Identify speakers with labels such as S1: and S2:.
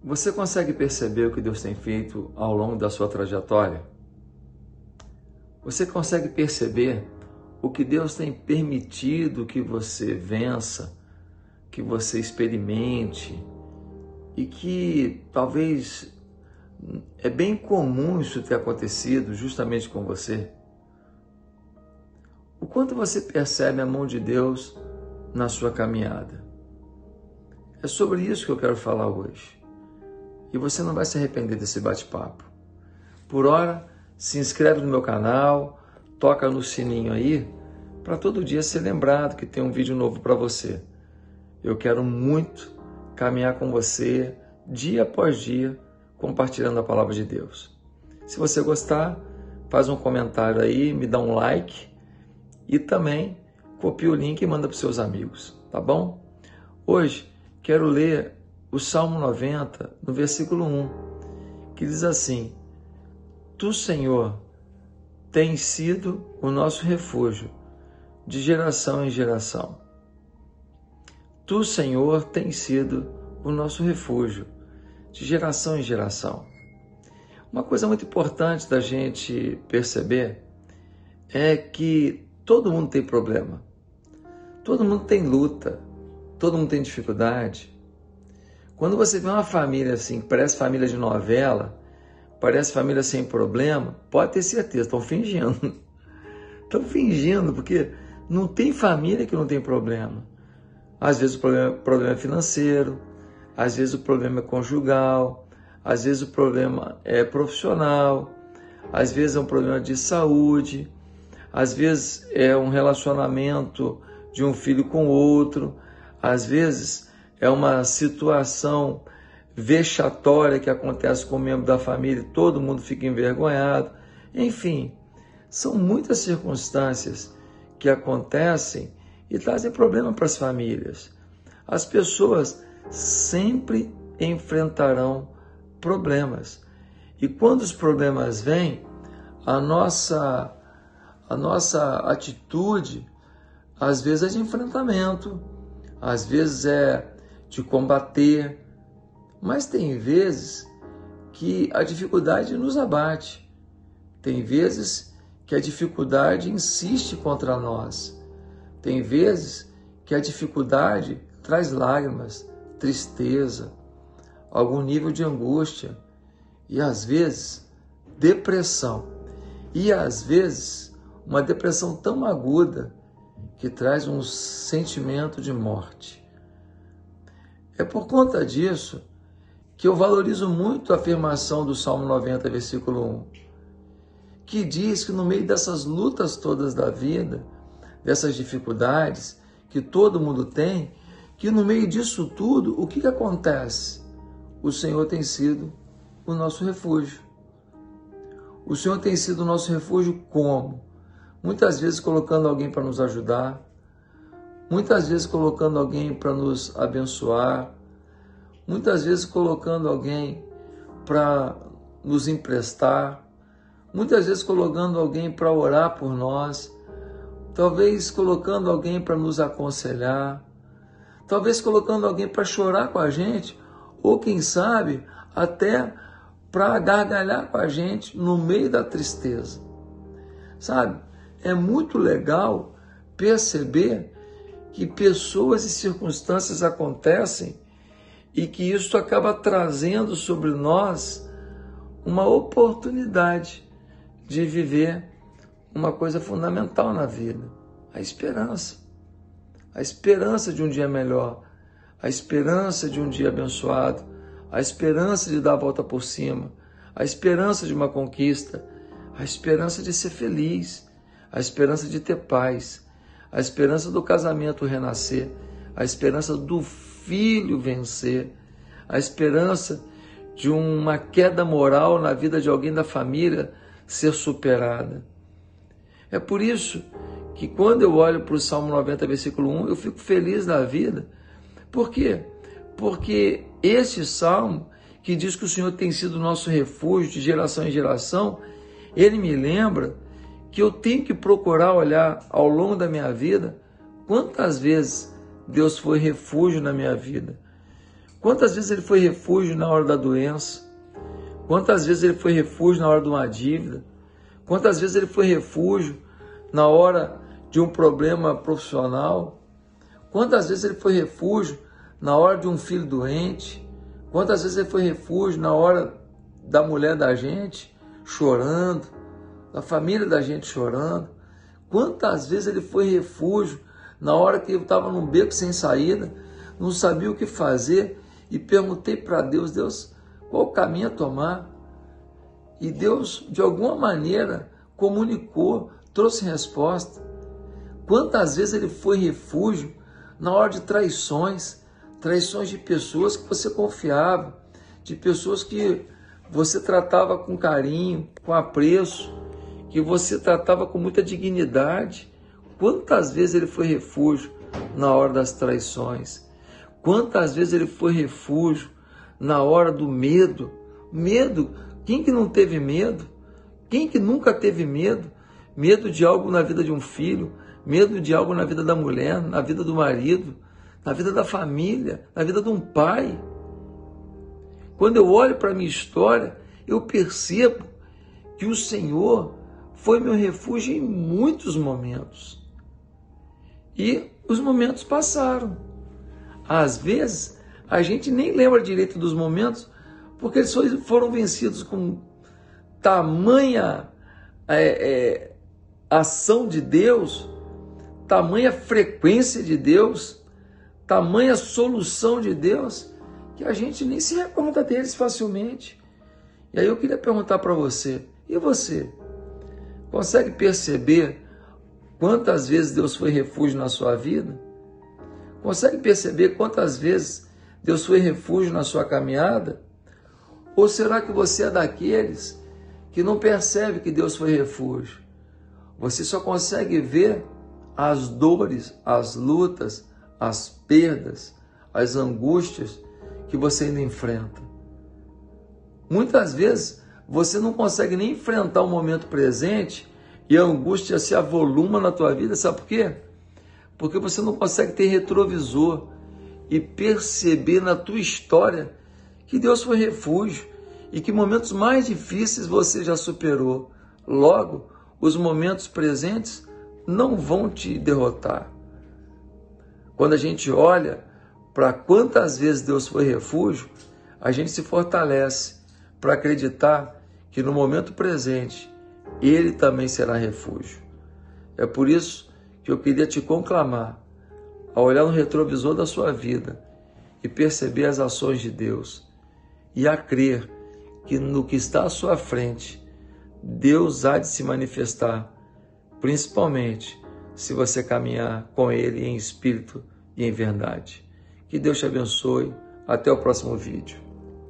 S1: Você consegue perceber o que Deus tem feito ao longo da sua trajetória? Você consegue perceber o que Deus tem permitido que você vença, que você experimente, e que talvez é bem comum isso ter acontecido justamente com você? O quanto você percebe a mão de Deus na sua caminhada? É sobre isso que eu quero falar hoje. E você não vai se arrepender desse bate-papo. Por hora, se inscreve no meu canal, toca no sininho aí, para todo dia ser lembrado que tem um vídeo novo para você. Eu quero muito caminhar com você, dia após dia, compartilhando a palavra de Deus. Se você gostar, faz um comentário aí, me dá um like e também copia o link e manda para os seus amigos, tá bom? Hoje, quero ler o Salmo 90, no versículo 1, que diz assim: Tu, Senhor, tens sido o nosso refúgio, de geração em geração. Tu, Senhor, tens sido o nosso refúgio, de geração em geração. Uma coisa muito importante da gente perceber é que todo mundo tem problema, todo mundo tem luta, todo mundo tem dificuldade. Quando você vê uma família assim, que parece família de novela, parece família sem problema, pode ter certeza, estão fingindo. Estão fingindo, porque não tem família que não tem problema. Às vezes o problema é financeiro, às vezes o problema é conjugal, às vezes o problema é profissional, às vezes é um problema de saúde, às vezes é um relacionamento de um filho com outro, às vezes é uma situação vexatória que acontece com um membro da família e todo mundo fica envergonhado. Enfim, são muitas circunstâncias que acontecem e trazem problema para as famílias. As pessoas sempre enfrentarão problemas. E quando os problemas vêm, a nossa atitude, às vezes é de enfrentamento, às vezes é de combater, mas tem vezes que a dificuldade nos abate, tem vezes que a dificuldade insiste contra nós, tem vezes que a dificuldade traz lágrimas, tristeza, algum nível de angústia e às vezes depressão, e às vezes uma depressão tão aguda que traz um sentimento de morte. É por conta disso que eu valorizo muito a afirmação do Salmo 90, versículo 1, que diz que no meio dessas lutas todas da vida, dessas dificuldades que todo mundo tem, que no meio disso tudo, o que acontece? O Senhor tem sido o nosso refúgio. O Senhor tem sido o nosso refúgio como? Muitas vezes colocando alguém para nos ajudar, muitas vezes colocando alguém para nos abençoar, muitas vezes colocando alguém para nos emprestar, muitas vezes colocando alguém para orar por nós, talvez colocando alguém para nos aconselhar, talvez colocando alguém para chorar com a gente, ou quem sabe até para gargalhar com a gente no meio da tristeza. Sabe, é muito legal perceber que pessoas e circunstâncias acontecem e que isso acaba trazendo sobre nós uma oportunidade de viver uma coisa fundamental na vida, a esperança. A esperança de um dia melhor, a esperança de um dia abençoado, a esperança de dar a volta por cima, a esperança de uma conquista, a esperança de ser feliz, a esperança de ter paz, a esperança do casamento renascer, a esperança do filho vencer, a esperança de uma queda moral na vida de alguém da família ser superada. É por isso que quando eu olho para o Salmo 90, versículo 1, eu fico feliz da vida. Por quê? Porque este Salmo, que diz que o Senhor tem sido nosso refúgio de geração em geração, ele me lembra que eu tenho que procurar olhar ao longo da minha vida quantas vezes Deus foi refúgio na minha vida. Quantas vezes Ele foi refúgio na hora da doença? Quantas vezes Ele foi refúgio na hora de uma dívida? Quantas vezes Ele foi refúgio na hora de um problema profissional? Quantas vezes Ele foi refúgio na hora de um filho doente? Quantas vezes Ele foi refúgio na hora da mulher da gente chorando, da família da gente chorando? Quantas vezes Ele foi refúgio na hora que eu estava num beco sem saída, não sabia o que fazer e perguntei para Deus, Deus, qual o caminho a tomar? E Deus, de alguma maneira, comunicou, trouxe resposta. Quantas vezes Ele foi refúgio na hora de traições de pessoas que você confiava, de pessoas que você tratava com carinho, com apreço, que você tratava com muita dignidade. Quantas vezes Ele foi refúgio na hora das traições? Quantas vezes Ele foi refúgio na hora do medo? Medo, quem que não teve medo? Quem que nunca teve medo? Medo de algo na vida de um filho, medo de algo na vida da mulher, na vida do marido, na vida da família, na vida de um pai. Quando eu olho para a minha história, eu percebo que o Senhor foi meu refúgio em muitos momentos. E os momentos passaram. Às vezes, a gente nem lembra direito dos momentos, porque eles foram vencidos com tamanha ação de Deus, tamanha frequência de Deus, tamanha solução de Deus, que a gente nem se recorda deles facilmente. E aí eu queria perguntar para você, e você? Consegue perceber quantas vezes Deus foi refúgio na sua vida? Consegue perceber quantas vezes Deus foi refúgio na sua caminhada? Ou será que você é daqueles que não percebe que Deus foi refúgio? Você só consegue ver as dores, as lutas, as perdas, as angústias que você ainda enfrenta. Muitas vezes você não consegue nem enfrentar o momento presente e a angústia se avoluma na tua vida. Sabe por quê? Porque você não consegue ter retrovisor e perceber na tua história que Deus foi refúgio e que momentos mais difíceis você já superou. Logo, os momentos presentes não vão te derrotar. Quando a gente olha para quantas vezes Deus foi refúgio, a gente se fortalece para acreditar que no momento presente Ele também será refúgio. É por isso que eu queria te conclamar a olhar no retrovisor da sua vida e perceber as ações de Deus e a crer que no que está à sua frente, Deus há de se manifestar, principalmente se você caminhar com Ele em espírito e em verdade. Que Deus te abençoe. Até o próximo vídeo.